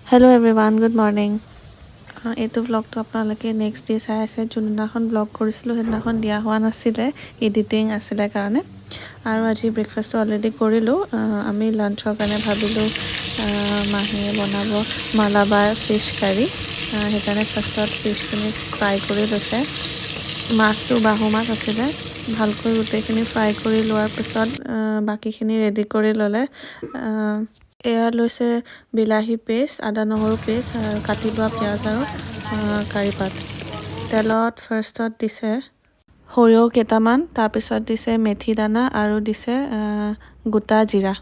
Hello everyone, good morning. এইটো ব্লগটো আপোনালোকে next day চাই আছে যোনদিনাখন ব্লগ কৰিছিলোঁ সেইদিনাখন দিয়া হোৱা নাছিলে এডিটিং আছিলে কাৰণে আৰু আজি ব্ৰেকফাষ্টটো অলৰেডি কৰিলোঁ আমি লাঞ্চৰ কাৰণে ভাবিলোঁ মাহীয়ে বনাব মালাবাৰ ফিছ কাৰী সেইকাৰণে ফাৰ্ষ্টত ফিছখিনি ফ্ৰাই কৰি লৈছে মাছটো বাহু মাছ আছিলে ভালকৈ গোটেইখিনি ফ্ৰাই কৰি লোৱাৰ পিছত বাকীখিনি ৰেডি কৰি ল'লে এয়া লৈছে বিলাহী পেষ্ট আদা নহৰু পেষ্ট আৰু কাটি লোৱা পিঁয়াজ আৰু কাৰি পাত তেলত ফাৰ্ষ্টত দিছে সৰিয়হ কেইটামান তাৰপিছত দিছে মেথি দানা আৰু দিছে গোটা জিৰা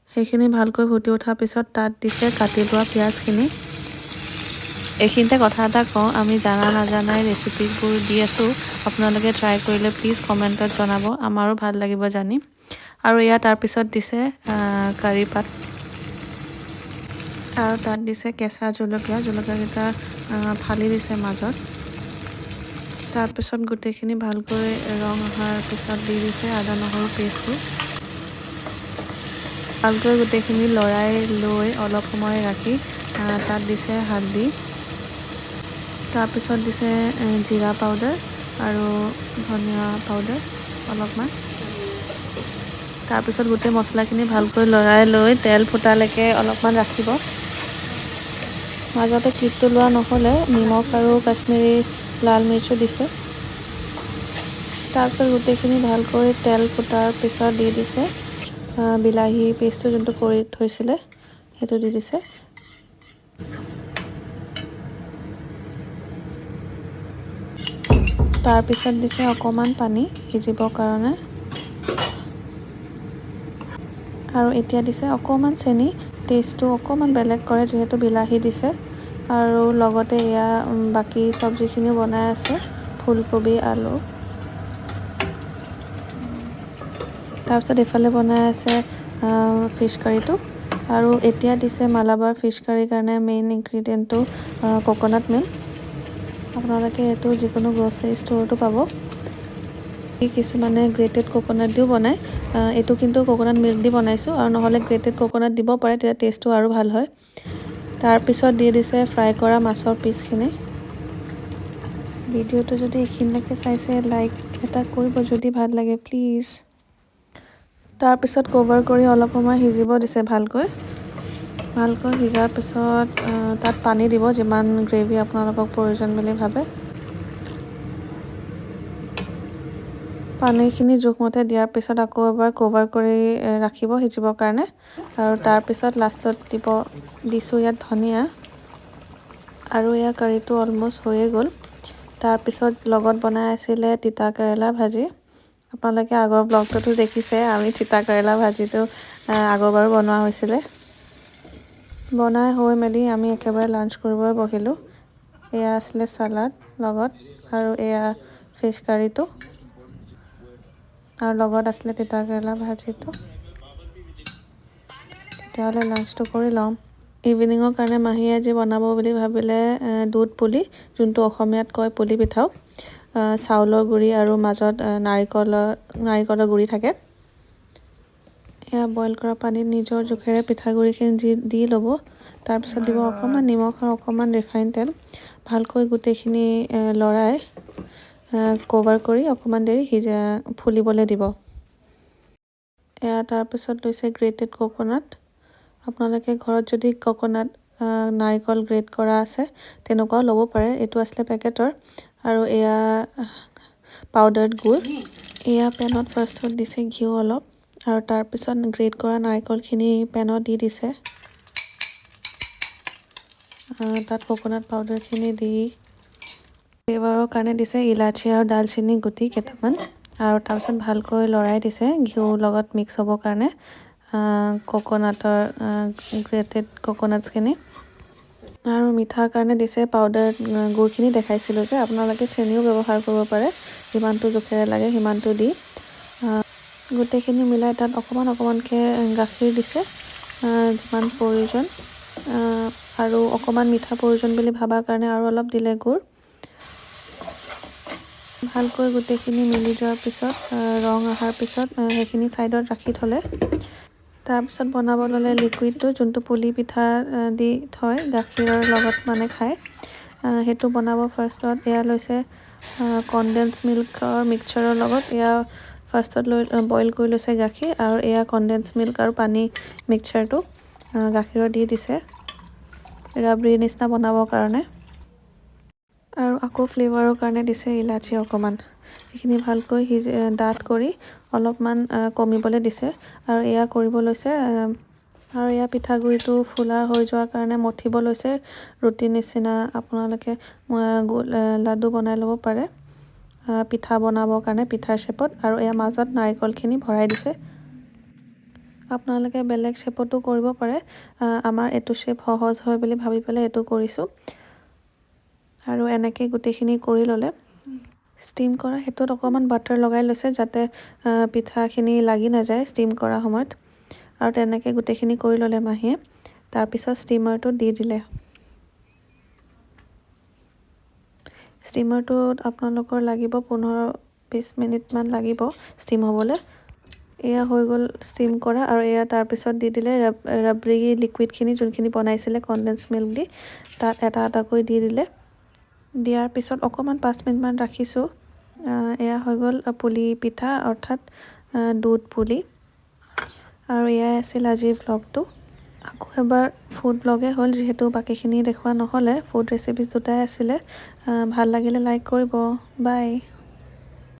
সেইখিনি ভালকৈ ফুটি উঠাৰ পিছত তাত দিছে কাটি লোৱা পিঁয়াজখিনি এইখিনিতে কথা এটা কওঁ আমি জানা নাজানাই ৰেচিপিবোৰ দি আছোঁ আপোনালোকে ট্ৰাই কৰিলে প্লিজ কমেণ্টত জনাব আমাৰো ভাল লাগিব জানি আৰু এয়া তাৰপিছত দিছে কাৰি পাত আৰু তাত দিছে কেঁচা জলকীয়াকেইটা ফালি দিছে মাজত তাৰপিছত গোটেইখিনি ভালকৈ ৰং অহাৰ পিছত দি দিছে আদা নহৰু পেষ্টটো ভালকৈ গোটেইখিনি লৰাই লৈ অলপ সময় ৰাখি তাত দিছে হালধি তাৰপিছত দিছে জিৰা পাউডাৰ আৰু ধনিয়া পাউডাৰ অলপমান তাৰপিছত গোটেই মছলাখিনি ভালকৈ লৰাই লৈ তেল ফুটালৈকে অলপমান ৰাখিব মাজতে ক্লিপটো লোৱা নহ'লে নিমখ আৰু কাশ্মীৰী লাল মিৰ্চো দিছে তাৰপিছত গোটেইখিনি ভালকৈ তেল ফুটাৰ পিছত দি দিছে বিলাহী পেষ্টটো যোনটো কৰি থৈছিলে সেইটো দি দিছে তাৰপিছত দিছে অকণমান পানী সিজিবৰ কাৰণে আৰু এতিয়া দিছে অকণমান চেনি টেষ্টটো অকণমান বেলেগ কৰে যিহেতু বিলাহী দিছে আৰু লগতে এয়া বাকী চব্জিখিনিও বনাই আছে ফুলকবি আলু তাৰপিছত এইফালে বনাই আছে ফিছ কাৰীটো আৰু এতিয়া দিছে মালাবাৰ ফিছ কাৰীৰ কাৰণে মেইন ইনগ্ৰিডিয়েণ্টটো কোকোনাট মিল্ক আপোনালোকে এইটো যিকোনো গ্ৰ'চাৰী ষ্ট'ৰতো পাব কিছুমানে গ্ৰেটেড কোকোনাট দিও বনায় এইটো কিন্তু কোকোনাট মিল্ক দি বনাইছোঁ আৰু নহ'লে গ্ৰেটেড কোকোনাট দিব পাৰে তেতিয়া টেষ্টটো আৰু ভাল হয় তাৰপিছত দি দিছে ফ্ৰাই কৰা মাছৰ পিচখিনি ভিডিঅ'টো যদি এইখিনিলৈকে চাইছে লাইক এটা কৰিব যদি ভাল লাগে প্লিজ তাৰপিছত কভাৰ কৰি অলপ সময় সিজিব দিছে ভালকৈ সিজাৰ পিছত তাত পানী দিব যিমান গ্ৰেভি আপোনালোকক প্ৰয়োজন বুলি ভাবে পানীখিনি জোখমতে দিয়াৰ পিছত আকৌ এবাৰ কভাৰ কৰি ৰাখিব সিজিবৰ কাৰণে আৰু তাৰপিছত লাষ্টত দিছোঁ ইয়াত ধনিয়া আৰু এয়া কাৰীটো অলমষ্ট হৈয়ে গ'ল তাৰপিছত লগত বনাই আছিলে তিতা কেৰেলা ভাজি আপোনালোকে আগৰ ব্লগটোতো দেখিছে আমি তিতা কেৰেলা ভাজিটো আগৰবাৰো বনোৱা হৈছিলে বনাই হৈ মেলি আমি একেবাৰে লাঞ্চ কৰিবলৈ বহিলোঁ এয়া আছিলে চালাড লগত আৰু এয়া ফিছ কাৰীটো আৰু লগত আছিলে তিতা কেৰেলা ভাজিটো তেতিয়াহ'লে লাঞ্চটো কৰি ল'ম ইভিনিঙৰ কাৰণে মাহীয়ে আজি বনাব বুলি ভাবিলে দুধ পুলি যোনটো অসমীয়াত কয় পুলি পিঠাও চাউলৰ গুড়ি আৰু মাজত নাৰিকলৰ গুড়ি থাকে এয়া বইল কৰা পানীত নিজৰ জোখেৰে পিঠাগুড়িখিনি দি ল'ব তাৰপিছত দিব অকণমান নিমখ আৰু অকণমান ৰিফাইন তেল ভালকৈ গোটেইখিনি লৰাই কভাৰ কৰি অকণমান দেৰি ফুলিবলৈ দিব এয়া তাৰপিছত লৈছে গ্ৰেটেড কোকোনাট আপোনালোকে ঘৰত যদি কোকোনাট নাৰিকল গ্ৰেট কৰা আছে তেনেকুৱাও ল'ব পাৰে এইটো আছিলে পেকেটৰ আৰু এয়া পাউডাৰ্ড গুড় এয়া পেনত ফাৰ্ষ্টত দিছে ঘিউ অলপ আৰু তাৰপিছত গ্ৰেট কৰা নাৰিকলখিনি পেনত দি দিছে তাত কোকোনাট পাউডাৰখিনি দি ফ্লেভাৰৰ কাৰণে দিছে ইলাচি আৰু ডালচেনি গুটি কেইটামান আৰু তাৰপিছত ভালকৈ লৰাই দিছে ঘিউৰ লগত মিক্স হ'বৰ কাৰণে কোকোনাটৰ গ্ৰেটেড কোকোনাটছখিনি আৰু মিঠাৰ কাৰণে দিছে পাউডাৰ গুড়খিনি দেখাইছিলোঁ যে আপোনালোকে চেনিও ব্যৱহাৰ কৰিব পাৰে যিমানটো জোখেৰে লাগে সিমানটো দি গোটেইখিনি মিলাই তাত অকণমানকৈ গাখীৰ দিছে যিমান প্ৰয়োজন আৰু অকণমান মিঠা প্ৰয়োজন বুলি ভাবাৰ কাৰণে আৰু অলপ দিলে গুড় ভালকৈ গোটেইখিনি মিলি যোৱাৰ পিছত ৰং অহাৰ পিছত সেইখিনি ছাইডত ৰাখি থ'লে তাৰপিছত বনাব ল'লে লিকুইডটো যোনটো পুলি পিঠা দি থয় গাখীৰৰ লগত মানে খায় সেইটো বনাব ফাৰ্ষ্টত এয়া লৈছে কনডেন্স মিল্কৰ মিক্সচাৰৰ লগত এয়া ফাৰ্ষ্টত বইল কৰি লৈছে গাখীৰ আৰু এয়া কনডেন্স মিল্ক আৰু পানী মিক্সচাৰটো গাখীৰত দি দিছে ৰাবৰি নিচিনা বনাবৰ কাৰণে আৰু আকৌ ফ্লেভাৰৰ কাৰণে দিছে ইলাচি অকণমান এইখিনি ভালকৈ ডাঠ কৰি অলপমান কমিবলৈ দিছে আৰু এয়া কৰিব লৈছে আৰু এয়া পিঠাগুড়িটো ফুলা হৈ যোৱাৰ কাৰণে মঠিব লৈছে ৰুটি নিচিনা আপোনালোকে লাডু বনাই ল'ব পাৰে পিঠা বনাবৰ কাৰণে পিঠাৰ শেপত আৰু এয়া মাজত নাৰিকলখিনি ভৰাই দিছে আপোনালোকে বেলেগ শেপতো কৰিব পাৰে আমাৰ এইটো শেপ সহজ হয় বুলি ভাবি পেলাই এইটো কৰিছোঁ আৰু এনেকৈ গোটেইখিনি কৰি ল'লে ষ্টিম কৰা সেইটোত অকণমান বাটাৰ লগাই লৈছে যাতে পিঠাখিনি লাগি নাযায় ষ্টিম কৰা সময়ত আৰু তেনেকৈ গোটেইখিনি কৰি ল'লে মাহীয়ে তাৰপিছত ষ্টিমাৰটো দি দিলে ষ্টিমাৰটোত আপোনালোকৰ লাগিব 15-20 মিনিটমান লাগিব ষ্টিম হ'বলৈ এয়া হৈ গ'ল ষ্টিম কৰা আৰু এয়া তাৰপিছত দি দিলে ৰাবৰি লিকুইডখিনি যোনখিনি বনাইছিলে কনডেন্স মিল্ক দি তাত এটা এটাকৈ দি দিলে দিয়াৰ পিছত অকণমান 5 মিনিটমান ৰাখিছোঁ এয়া হৈ গ'ল পুলি পিঠা অৰ্থাৎ দুধ পুলি আৰু এয়াই আছিল আজিৰ ভ্লগটো আকৌ এবাৰ ফুড ব্লগে হ'ল যিহেতু বাকীখিনি দেখুওৱা নহ'লে ফুড ৰেচিপিজ দুটাই আছিলে ভাল লাগিলে লাইক কৰিব বাই